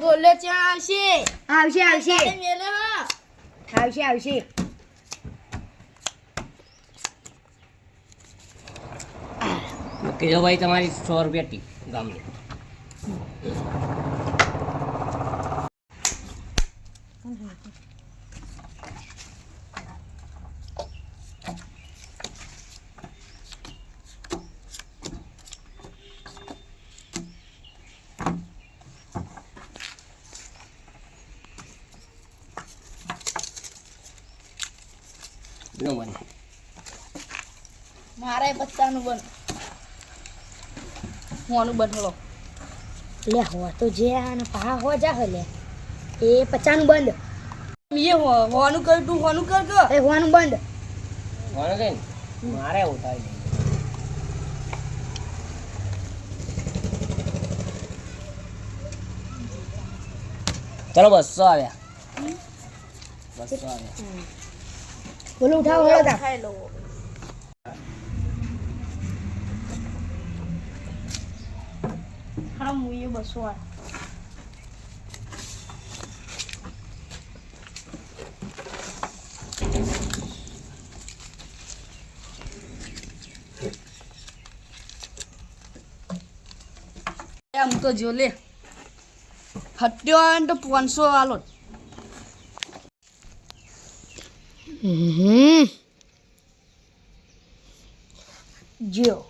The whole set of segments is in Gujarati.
ગોલે ચા આવશે આવશે મેલે હા આવશે મૂકી દો ભાઈ તમારી 100 રૂપિયા ટી ગામની મારે બચ્ચાનું બન હોનું બનલો લે હો તો જે આને પા હો જા હે લે એ 50 નું બંધ મીએ હોનું કર તું હોનું કર કે એ હોવાનું બંધ વાળો કે મારે ઉતારી ચલો 200 આવ્યા 200 આવ્યા બોલો ઉઠાવો હળો તા ખાઈ લો હા મુએ 200 આ એમ તો જો લે હટ્યો તો 500 આલો જો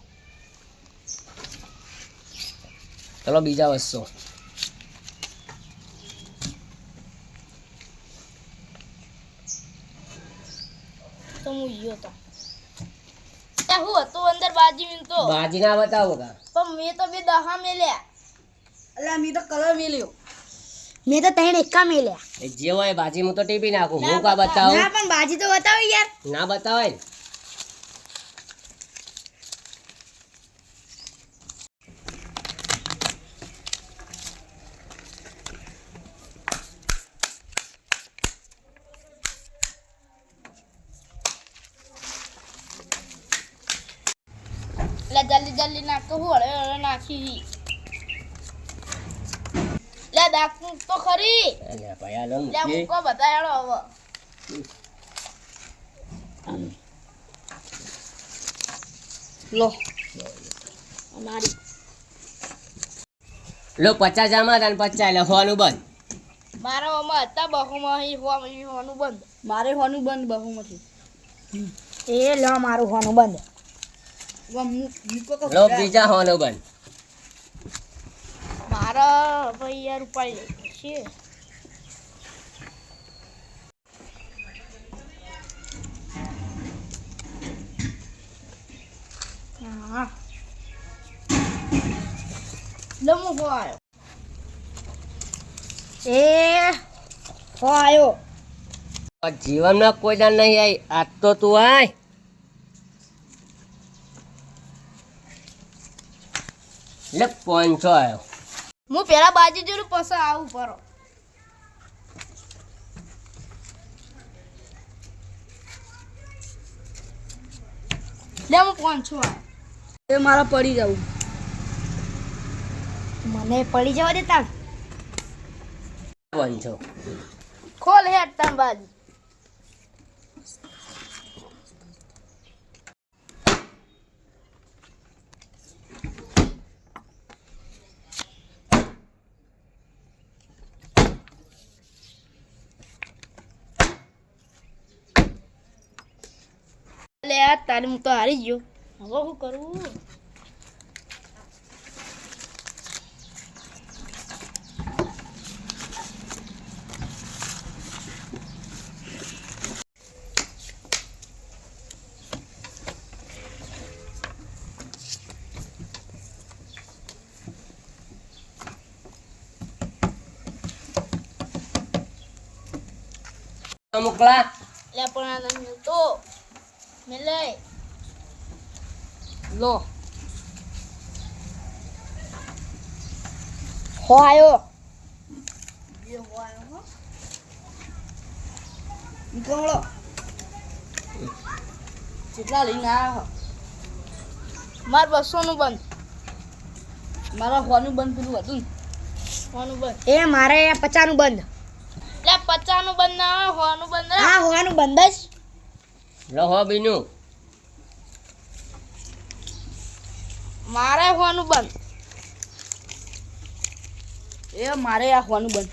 ચલો બીજા 200 તો હું યો તો એ હું હતું અંદર બાજી મીન તો બાજી ના બતાવો કા પણ મેં તો બે દહા મેલ્યા અલ્યા મેં તો કલર મેલ્યો મેં તો તૈણ એકા મેલ્યા એ જે હોય બાજી હું તો ટીપી નાખું હું કા બતાવું ના પણ બાજી તો બતાવો યાર ના બતાવાય ને લે જલ્દી જલ્દી નાખ તો હું હળે નાખી લે દાખ તો ખરી અલ્યા ભાઈ આલો લે મૂકી મૂકો બતાયાડો હવે લો અમારી લો 50 આમાં અને 50 એટલે હોવાનું બંધ મારા ઓમાં હતા બહુમાં હોનું બંધ મારે હોનું બંધ બહુમાંથી એ લો મારું હોવાનું બંધ લો બીજા હોવાનું બંધ મારા ભાઈ યાર ઉપાડી લે છે હા લમો હો આવ્યો એ હો આયો જીવનમાં કોઈ દાન નહીં આવી આજ તો તું આય લે 500 આવ્યો હું પેલા બાજી જોડું પછી આવું પરો લે હું 500 એ મારા પડી જવું મને પડી જવા દેતા 500 ખોલ હેડ તમ બાજી લે આ તારી હું તો હારી ગયો હવે શું કરવું મોકલા લે પણ આ નહીં તો મેલે લો હો આયો ये हुआ है हो निकलो કેટલા લઈને આવ્યા માર 200 નું બંધ મારા હોનું બંધ પેલું હતું હોનું બંધ. એ મારે 50 નું બંધ. લે 50 નું બંધ ના આવે, હોનું બંધ રાખ. હા હોવાનું બંધ જ. લો હો બીનું. મારે હોનું બંધ. એ મારે આ હોનું બંધ.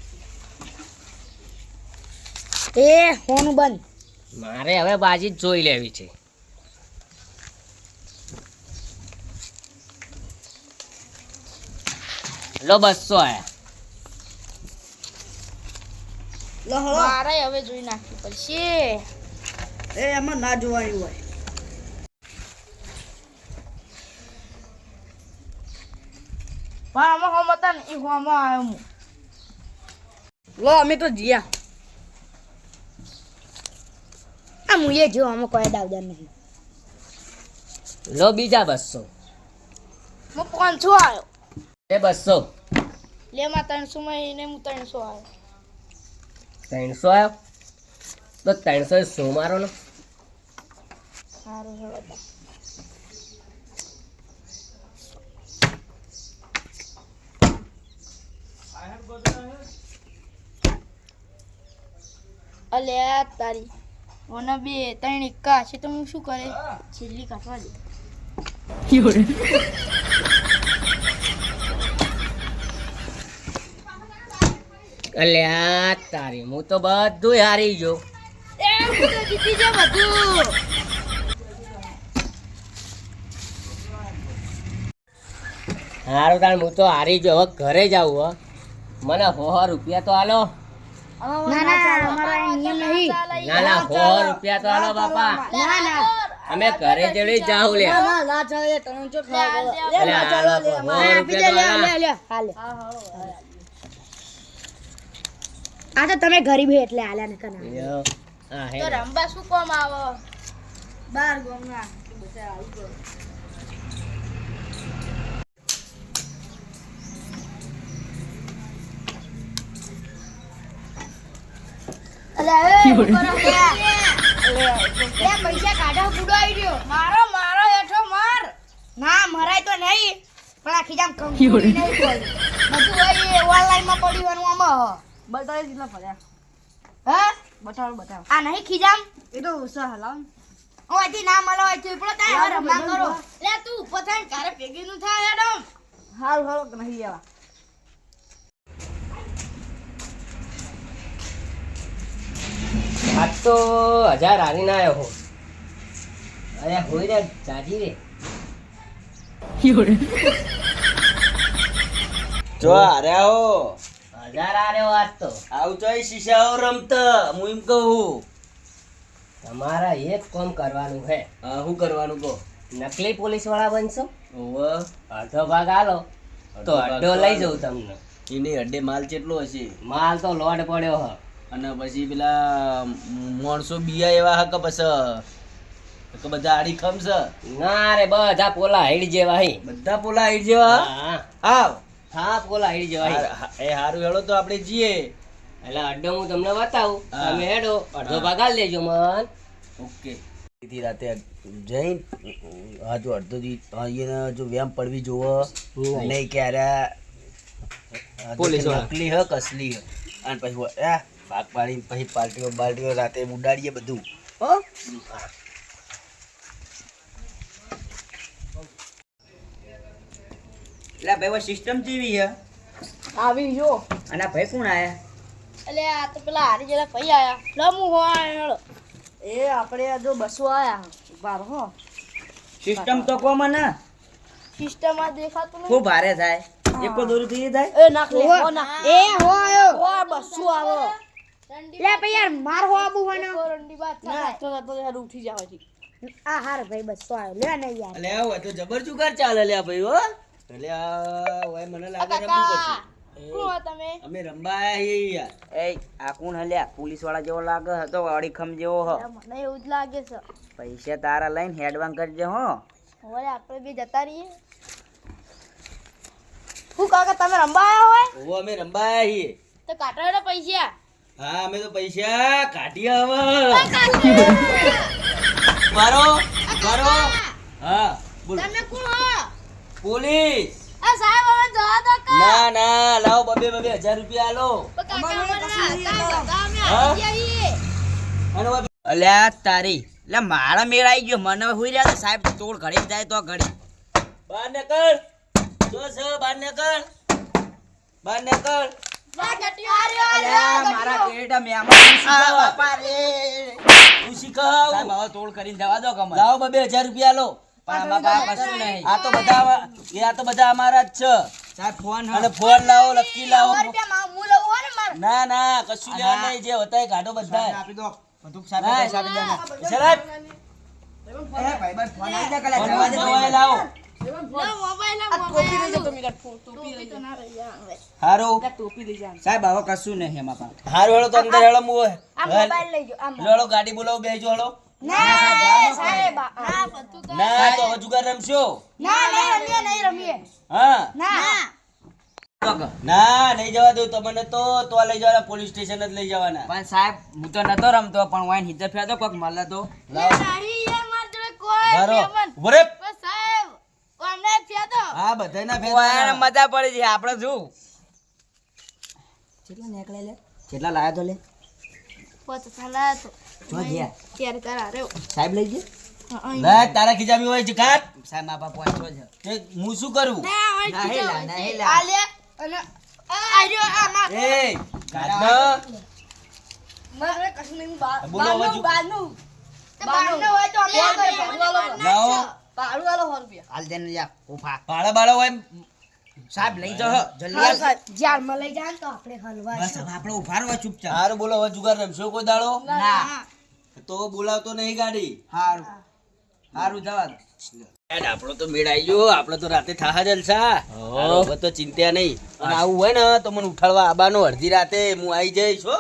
એ હોનું બંધ. મારે હવે બાજી જ જોઈ લેવી છે. લો 200 આયા. મારે હવે જોઈ નાખવી પડશે. એ એમાં ના જોવાની હોય. પણ આમાં હોમ હતા ને એ હોમાં આવ્યો હું. લો અમે તો જીયા. આ મુએ જો આમાં કોઈ દાવદાર નહીં. લો બીજા 200. હું 500 આવ્યો. એ 200. લે માં 300 માં એને હું 300 આવ્યો. 300 આવ્યો તો 300 શું મારો ને. સારું હેડો. અલ્યા તારી ઓના 2 3 એકા છે તો હું શું કરે છેલ્લી કાઢવા દે. અલ્યા તારી હું તો બધું હારી ગયો. એ હું તો જીતી જા બધું. હારું તાર હું તો હારી ગયો. હવે ઘરે જાઉં. હો મને 100 રૂપિયા તો આલો. ના ના અમારો આ નિયમ નહીં. ના ના 100 રૂપિયા તો આલો બાપા. ના ના અમે ઘરે જડી જાઉં લે. ના ના ચાલે તને જો ખાવા લે અલ્યા ના હાલો ચાલો લે 100 આપી દે રૂપિયા તો લે આલો. લે લે હાલે. આ તો તમે ગરીબ હે એટલે આલ્યા ને કના. લ્યો. હા હે તો રંબા શું કોમ આવો. બાર ગોમના બધા આવી ગયો. અલ્યા એ કરો લ્યા. લે પૈસા કાઢો બુડો આવી રહ્યો. મારો મારો હેઠો માર. ના મરાય તો નહીં પણ આખી જામ કંકુડી નહીં પડી. બધું હોય ઓનલાઈન માં પડ્યું આમાં. બતાવે કેટલા ફર્યા. હા બતાવો બતાવો. આ નહીં ખીજામ. એ તો ઉસા હલાવ. ઓયથી ના મળો હોય તો પેલો તાય હવે રમવા કરો. લે તું ઉપર થઈને ઘરે ભેગી નું થાય હેડમ. હાલ હાલો કે નહીં આવા. આજ તો 1000 હારી ના આવ્યો હું. અરે હોય રે જાજી રે. જો હાર્યા હો 1000 હાર્યો આજ તો. આવું તો શીશાઓ રમતા હું એમ કહું. તમારા એક કામ કરવાનું છે. શું કરવાનું કહો. નકલી પોલીસ વાળા બનશો. ઓવ અડધો ભાગ આલો તો અડધો લઈ જાઉં તમને. એની અડ્ડે માલ કેટલો હશે. માલ તો લોડ પડ્યો હ. અને પછી પેલા માણસો બીયા એવા હક પછી બધા આડી ખમશે. ના રે બધા પોલા હાઈડ જેવા હી. બધા પોલા આઈ જેવા હા આવ હા પોલા હાઈડ જેવા હી. એ હારું હેડો તો આપણે જઈએ. એટલે અડધો હું તમને બતાવું. હા. તમે હેડો અડધો હા. ભાગ આલી લેજો મન. ઓકે સીધી રાતે જઈને હા જો અડધો અહીંયા જો વેમ પડવી જોવો નહીં ક્યારે પોલીસ વાળા. નકલી હ કસલી હ અને પછી ભાગ પાડીને પછી પાર્ટીઓ રાતે ઉડાડીએ બધું હો. એટલે ભાઈ સિસ્ટમ જેવી હે. આવી જો. અને આ ભાઈ કોણ આયા. એટલે આ તો પેલા હારી જેલા ભાઈ આયા. લમુ હો હેડો. એ આપણે આ જો બસો આયા બાર હો. સિસ્ટમ તો કોમન હે. સિસ્ટમ આ દેખાતું નહીં. ખૂબ ભારે થાય. એકો દોરું થઈ થાય. એ નાખ લે હો નાખ. એ હો આયો. હો બસો આવો. રંડી લે ભઈ યાર માર હો આબુ હોનો. રંડી બાદ ના થાય. તો યાર ઉઠી જાવ છે. આ હાર ભાઈ બસ આયો. લે ને યાર. અલે આ તો જબર જુગાર ચાલે લે આ ભાઈ હો. એટલે આ ઓય મને લાગે રમવું કાકા પડશે. કોણ હો તમે? અમે રમવા આયા છીએ યાર. એ આ કોણ હલ્યા પોલીસ વાળા જેવો લાગે હતો અડીખમ જેવો હ મને એવું જ લાગે છે. પૈસા તારા લઈને હેડવાન કરજે હો હવે આપણે બે જતા રહીએ. હું કાકા તમે રંબા આયા હોય ઓવો અમે રમવા આયા છીએ. તો કાઢો એના પૈસા. હા અમે તો પૈસા કાઢીએ હવે. મારો મારો હા બોલ. તમે કોણ હો? પોલીસ આ સાહેબ હવે જવા જવા દો કા ના ના લાવો બબે 1000 રૂપિયા આલો કાકા મને હતા અમે હા? આવી જઈએ અને હવે અલ્યા તારી એટલે મારા મેળ આવી ગયો મને હુઈ રહ્યા છે સાહેબ તોડ ઘડી જાય તો ઘડી બહાર નીકળ જો છે બહાર નીકળ બહાર નીકળ અલ્યા મારા કેટા મહેમાન બાપા રે તું શીખાવ સાહેબ હવે તોડ કરીને જવા દો કમર લાવો બબે 1000 રૂપિયા આલો પણ આમાં પાસે કશું નહીં આ તો બધા અમારા જ છે સાહેબ ફોન અને ફોન લાવો લકી લાવો રૂપિયા હું લઉં હોય ને મારે ના ના કશું લેવા નહીં જે હતા એ કાઢો બધા આપી દો બધું ના, સાહેબ આપી દો શરત એ ભાઈબંધ ફોન આવી જાય કલા ફોન જવા દે જવાય લાવો હારું સાહેબ હવે કશું નહીં એમાં પણ હારું હેળો તો અંદર હેળો મુ આ મોબાઈલ લઈ જો આ હેળો ગાડી બોલાવો બેજો હેળો ના સાહેબ ના તો હવે જુગાર રમશો ના નહીં રમીએ હા ના ના નહીં જવા દઉં તમને તો લઈ જવાના પોલીસ સ્ટેશન જ લઈ જવાના પણ સાહેબ હું તો નતો રમતો પણ વાઈન હિજર ફેતો કોક મળે તો લાવો નહીં યાર માર જોડે કોઈ ધારો મહેમાન. ઉભો રે. બસ સાહેબ અમને ફેદો હા બધાયના ભેદ વાઈન મજા પડી છે આપણે શું કેટલા નીકળે લે કેટલા લાયા તો લે પોત થાલા તો જો ગયા કેર કરા રે સાહેબ લઈ ગયા ના તારા ખીજામી હોય છે કાટ સાહેબ મારા બાપ પહોંચો છે તે હું શું કરું ના હેલા ના હેલા આ લે અને આ જો આ માં એ કાટના મારે કશું નહીં બા બોલો હવે જુ- બારનો હોય તો અમે આ કરીએ. લાવો હાલ દે ને જા ઉફા પાળા બાળા હોય સાહેબ લઈ જાઓ જલ્દી હાલ. જારમાં લઈ જાય ને તો આપણે હલવા બસ હવે આપણે ઉભા રહો ચૂપચાપ હારું બોલો હવે જુગાર રમશો કોઈ દાડો ના તો બોલાવતો નહીં ગાડી હારું હારું જવા દો આપણો તો મેળ આવી ગયો આપણે તો રાતે થાહા જલસા હવે તો ચિંતા નહીં અને આવું હોય ને તો મને ઉઠાડવા આબાનો અડધી રાતે હું આવી જઈશ હો